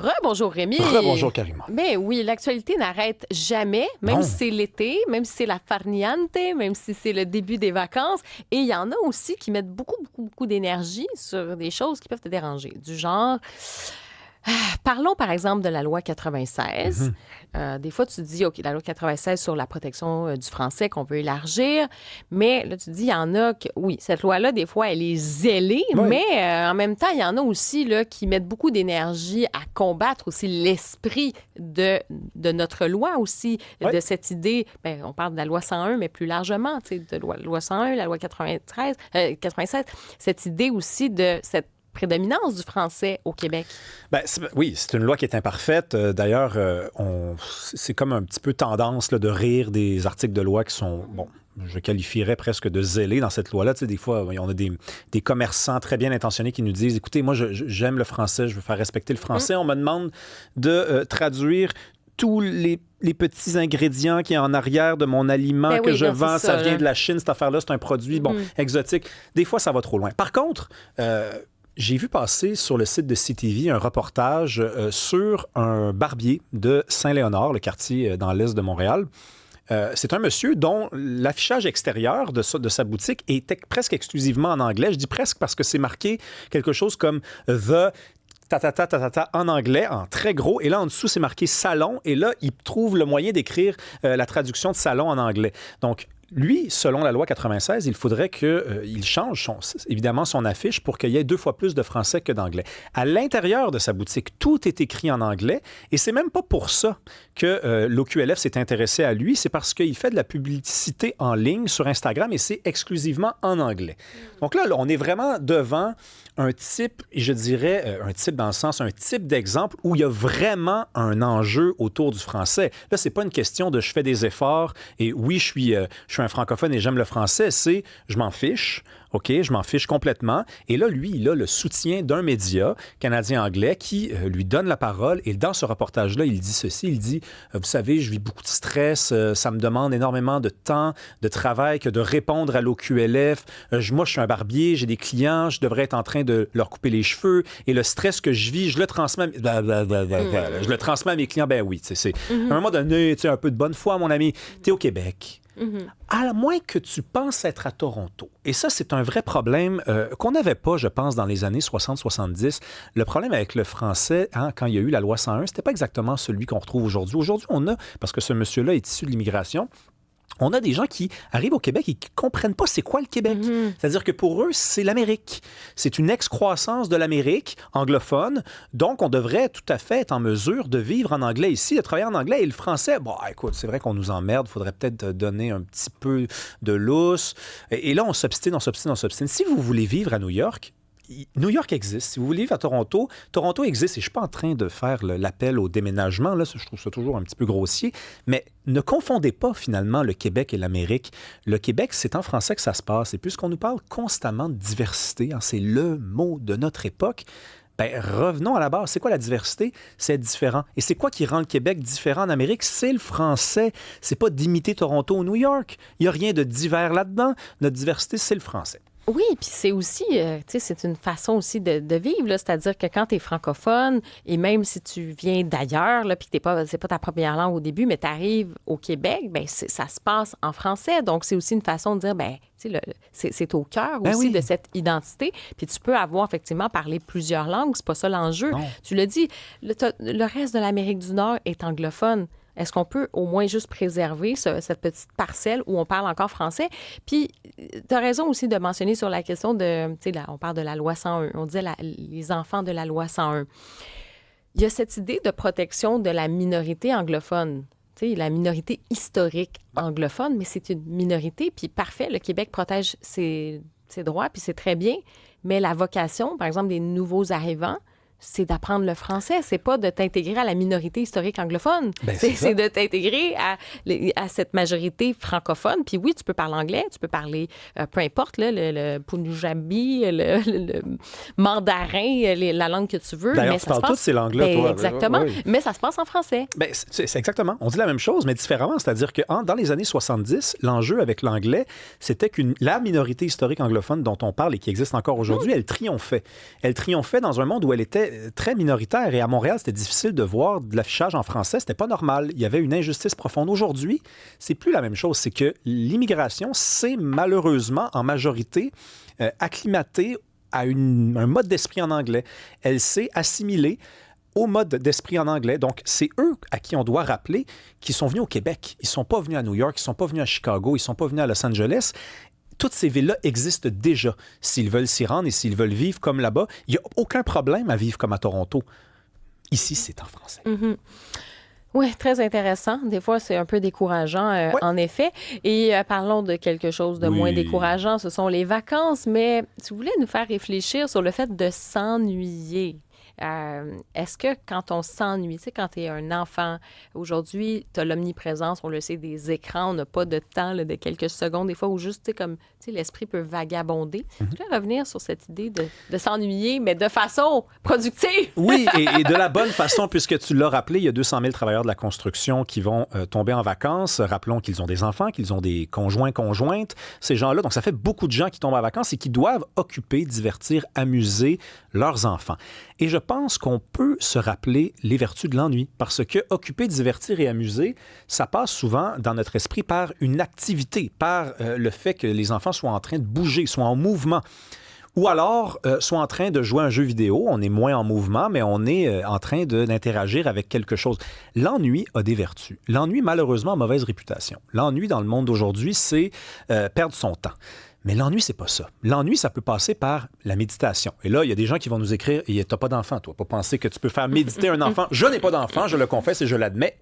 Rebonjour Rémi. Rebonjour Karima. Mais oui, l'actualité n'arrête jamais, même Non. si c'est l'été, même si c'est la farniente, même si c'est le début des vacances. Et il y en a aussi qui mettent beaucoup d'énergie sur des choses qui peuvent te déranger. Du genre... Parlons par exemple de la loi 96. Des fois, tu te dis, OK, la loi 96 sur la protection du français qu'on veut élargir, mais là, tu te dis, il y en a que, oui, cette loi-là, des fois, elle est zélée, mais en même temps, il y en a aussi là, qui mettent beaucoup d'énergie à combattre aussi l'esprit de notre loi aussi, de cette idée, bien, on parle de la loi 101, mais plus largement, tu sais, de loi 101, la loi 96, cette idée aussi de cette prédominance du français au Québec. Ben, oui, c'est une loi qui est imparfaite. D'ailleurs, c'est comme un petit peu tendance là, de rire des articles de loi qui sont, bon, je qualifierais presque de zélés dans cette loi-là. Tu sais, des fois, on a des commerçants très bien intentionnés qui nous disent, écoutez, moi, j'aime le français, je veux faire respecter le français. On me demande de traduire tous les petits ingrédients qui est en arrière de mon aliment que je vends, ça vient de la Chine, cette affaire-là, c'est un produit, exotique. Des fois, ça va trop loin. Par contre, j'ai vu passer sur le site de CTV un reportage sur un barbier de Saint-Léonard, le quartier dans l'est de Montréal. C'est un monsieur dont l'affichage extérieur de sa boutique était presque exclusivement en anglais. Je dis presque parce que c'est marqué quelque chose comme « The » en anglais, en très gros. Et là, en dessous, c'est marqué « salon ». Et là, il trouve le moyen d'écrire la traduction de « salon » en anglais. Donc, lui, selon la loi 96, il faudrait qu'il change évidemment son affiche pour qu'il y ait 2 fois plus de français que d'anglais. À l'intérieur de sa boutique, tout est écrit en anglais et c'est même pas pour ça que l'OQLF s'est intéressé à lui, c'est parce qu'il fait de la publicité en ligne sur Instagram et c'est exclusivement en anglais. Donc là, on est vraiment devant un type, et je dirais un type dans le sens, un type d'exemple où il y a vraiment un enjeu autour du français. Là, c'est pas une question de je fais des efforts et oui, je suis un francophone et j'aime le français, c'est je m'en fiche. OK, je m'en fiche complètement. Et là, lui, il a le soutien d'un média canadien-anglais qui lui donne la parole. Et dans ce reportage-là, il dit ceci, il dit, vous savez, je vis beaucoup de stress, ça me demande énormément de temps, de travail que de répondre à l'OQLF. Moi, je suis un barbier, j'ai des clients, je devrais être en train de leur couper les cheveux. Et le stress que je vis, je le transmets, je le transmets à mes clients. Ben oui, c'est à un moment donné, un peu de bonne foi, mon ami. T'es au Québec. À moins que tu penses être à Toronto. Et ça, c'est un vrai problème qu'on n'avait pas, je pense, dans les années 60-70. Le problème avec le français, quand il y a eu la loi 101, c'était pas exactement celui qu'on retrouve aujourd'hui. Aujourd'hui, on a, parce que ce monsieur-là est issu de l'immigration, on a des gens qui arrivent au Québec et qui ne comprennent pas c'est quoi le Québec. C'est-à-dire que pour eux, c'est l'Amérique. C'est une excroissance de l'Amérique anglophone. Donc, on devrait tout à fait être en mesure de vivre en anglais ici, de travailler en anglais. Et le français, bon, écoute, c'est vrai qu'on nous emmerde. Il faudrait peut-être donner un petit peu de lousse. Et là, on s'obstine. Si vous voulez vivre à New York, New York existe. Si vous voulez vivre à Toronto, Toronto existe. Et je ne suis pas en train de faire l'appel au déménagement. Là, je trouve ça toujours un petit peu grossier. Mais ne confondez pas finalement le Québec et l'Amérique. Le Québec, c'est en français que ça se passe. Et puisqu'on nous parle constamment de diversité, c'est le mot de notre époque, ben, revenons à la base. C'est quoi la diversité? C'est être différent. Et c'est quoi qui rend le Québec différent en Amérique? C'est le français. C'est pas d'imiter Toronto ou New York. Il n'y a rien de divers là-dedans. Notre diversité, c'est le français. Oui, puis c'est aussi, tu sais, c'est une façon aussi de vivre, là. C'est-à-dire que quand tu es francophone, et même si tu viens d'ailleurs, là, puis que c'est pas ta première langue au début, mais tu arrives au Québec, bien, ça se passe en français. Donc, c'est aussi une façon de dire, bien, tu sais, c'est au cœur aussi de cette identité. Puis tu peux avoir, effectivement, parlé plusieurs langues. C'est pas ça l'enjeu. Non. Tu l'as dit, le reste de l'Amérique du Nord est anglophone. Est-ce qu'on peut au moins juste préserver cette petite parcelle où on parle encore français? Puis, tu as raison aussi de mentionner sur la question de, tu sais, on parle de la loi 101. On disait les enfants de la loi 101. Il y a cette idée de protection de la minorité anglophone. Tu sais, la minorité historique anglophone, mais c'est une minorité. Puis, parfait, le Québec protège ses droits, puis c'est très bien. Mais la vocation, par exemple, des nouveaux arrivants, c'est d'apprendre le français. C'est pas de t'intégrer à la minorité historique anglophone. Ben, c'est de t'intégrer à cette majorité francophone. Puis oui, tu peux parler anglais, tu peux parler, peu importe, là, le punjabi, le mandarin, la langue que tu veux. D'ailleurs, mais tu parles toutes ces langues-là, ben, toi. Exactement. Oui. Mais ça se passe en français. Ben, c'est exactement. On dit la même chose, mais différemment. C'est-à-dire que dans les années 70, l'enjeu avec l'anglais, c'était que la minorité historique anglophone dont on parle et qui existe encore aujourd'hui, elle triomphait. Elle triomphait dans un monde où elle était c'était très minoritaire. Et à Montréal, c'était difficile de voir de l'affichage en français. C'était pas normal. Il y avait une injustice profonde. Aujourd'hui, c'est plus la même chose. C'est que l'immigration, c'est malheureusement en majorité acclimatée à un mode d'esprit en anglais. Elle s'est assimilée au mode d'esprit en anglais. Donc, c'est eux à qui on doit rappeler qu'ils sont venus au Québec. Ils ne sont pas venus à New York, ils ne sont pas venus à Chicago, ils ne sont pas venus à Los Angeles. Toutes ces villes-là existent déjà. S'ils veulent s'y rendre et s'ils veulent vivre comme là-bas, il n'y a aucun problème à vivre comme à Toronto. Ici, c'est en français. Mm-hmm. Oui, très intéressant. Des fois, c'est un peu décourageant, en effet. Et parlons de quelque chose de moins décourageant. Ce sont les vacances. Mais si vous voulez nous faire réfléchir sur le fait de s'ennuyer. Est-ce que quand on s'ennuie, tu sais, quand tu es un enfant, aujourd'hui, tu as l'omniprésence, on le sait, des écrans, on n'a pas de temps là, de quelques secondes, des fois, où juste, tu sais, comme, tu sais, l'esprit peut vagabonder. Tu peux revenir sur cette idée de s'ennuyer, mais de façon productive. Oui, et de la bonne façon, puisque tu l'as rappelé, il y a 200 000 travailleurs de la construction qui vont tomber en vacances. Rappelons qu'ils ont des enfants, qu'ils ont des conjoints, conjointes, ces gens-là. Donc, ça fait beaucoup de gens qui tombent en vacances et qui doivent occuper, divertir, amuser leurs enfants. Et je pense qu'on peut se rappeler les vertus de l'ennui, parce que occuper, divertir et amuser, ça passe souvent dans notre esprit par une activité, par le fait que les enfants soient en train de bouger, soient en mouvement. Ou alors, soient en train de jouer à un jeu vidéo, on est moins en mouvement, mais on est en train d'interagir avec quelque chose. L'ennui a des vertus. L'ennui, malheureusement, a mauvaise réputation. L'ennui, dans le monde d'aujourd'hui, c'est perdre son temps. Mais l'ennui, c'est pas ça. L'ennui, ça peut passer par la méditation. Et là, il y a des gens qui vont nous écrire « T'as pas d'enfant, toi. Pas penser que tu peux faire méditer un enfant. » Je n'ai pas d'enfant, je le confesse et je l'admets.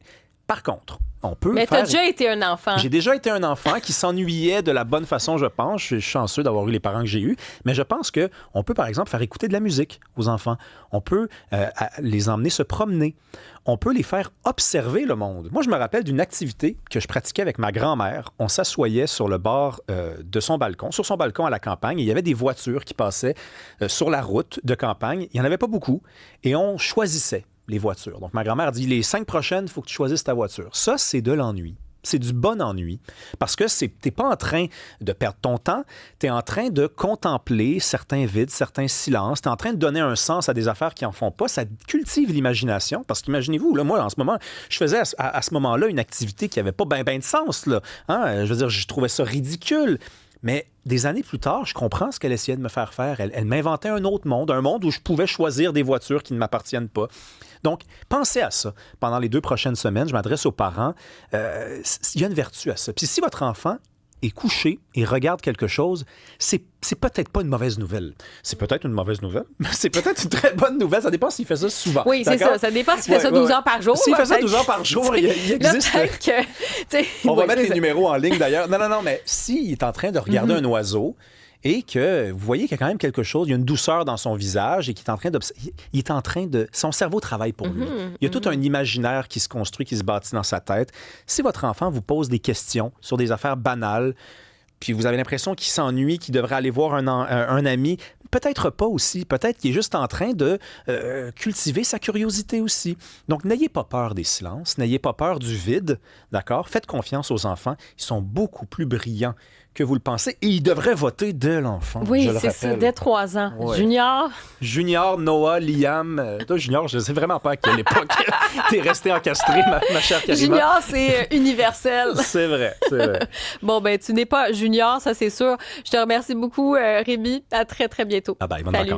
Par contre, on peut Mais faire... t'as déjà été un enfant. J'ai déjà été un enfant qui s'ennuyait de la bonne façon, je pense. Je suis chanceux d'avoir eu les parents que j'ai eus. Mais je pense qu'on peut, par exemple, faire écouter de la musique aux enfants. On peut les emmener se promener. On peut les faire observer le monde. Moi, je me rappelle d'une activité que je pratiquais avec ma grand-mère. On s'assoyait sur le bord de son balcon, sur son balcon à la campagne. Et il y avait des voitures qui passaient sur la route de campagne. Il n'y en avait pas beaucoup. Et on choisissait les voitures. Donc, ma grand-mère dit, les 5 prochaines, il faut que tu choisisses ta voiture. Ça, c'est de l'ennui. C'est du bon ennui. Parce que tu n'es pas en train de perdre ton temps, tu es en train de contempler certains vides, certains silences, tu es en train de donner un sens à des affaires qui n'en font pas. Ça cultive l'imagination. Parce qu'imaginez-vous, là, moi, en ce moment, je faisais à ce moment-là une activité qui n'avait pas ben de sens. Là. Hein? Je veux dire, je trouvais ça ridicule. Mais des années plus tard, je comprends ce qu'elle essayait de me faire faire. Elle m'inventait un autre monde, un monde où je pouvais choisir des voitures qui ne m'appartiennent pas. Donc, pensez à ça. Pendant les 2 prochaines semaines, je m'adresse aux parents. Il y a une vertu à ça. Puis si votre enfant est couché et regarde quelque chose, c'est peut-être pas une mauvaise nouvelle. C'est peut-être une mauvaise nouvelle, mais c'est peut-être une très bonne nouvelle. Ça dépend s'il fait ça souvent. Oui, c'est ça. Ça dépend s'il fait ça 12 heures par jour. S'il fait ça 12 heures par jour, il existe... Là, que, on va mettre les numéros en ligne, d'ailleurs. Non, mais s'il est en train de regarder un oiseau et que vous voyez qu'il y a quand même quelque chose, il y a une douceur dans son visage et qu'il est en train de... Son cerveau travaille pour lui. Il y a tout un imaginaire qui se construit, qui se bâtit dans sa tête. Si votre enfant vous pose des questions sur des affaires banales, puis vous avez l'impression qu'il s'ennuie, qu'il devrait aller voir un ami, peut-être pas aussi. Peut-être qu'il est juste en train de cultiver sa curiosité aussi. Donc, n'ayez pas peur des silences, n'ayez pas peur du vide, d'accord? Faites confiance aux enfants. Ils sont beaucoup plus brillants que vous le pensez. Et ils devraient voter dès l'enfant. Oui, c'est ça, dès 3 ans. Ouais. Junior, Noah, Liam. Toi, Junior, je ne sais vraiment pas à quelle époque t'es resté encastré, ma chère Karima. Junior, c'est universel. C'est vrai. Bon, ben tu n'es pas junior, ça c'est sûr. Je te remercie beaucoup, Rémi. À très, très bientôt. Bye bye, bonne vacances.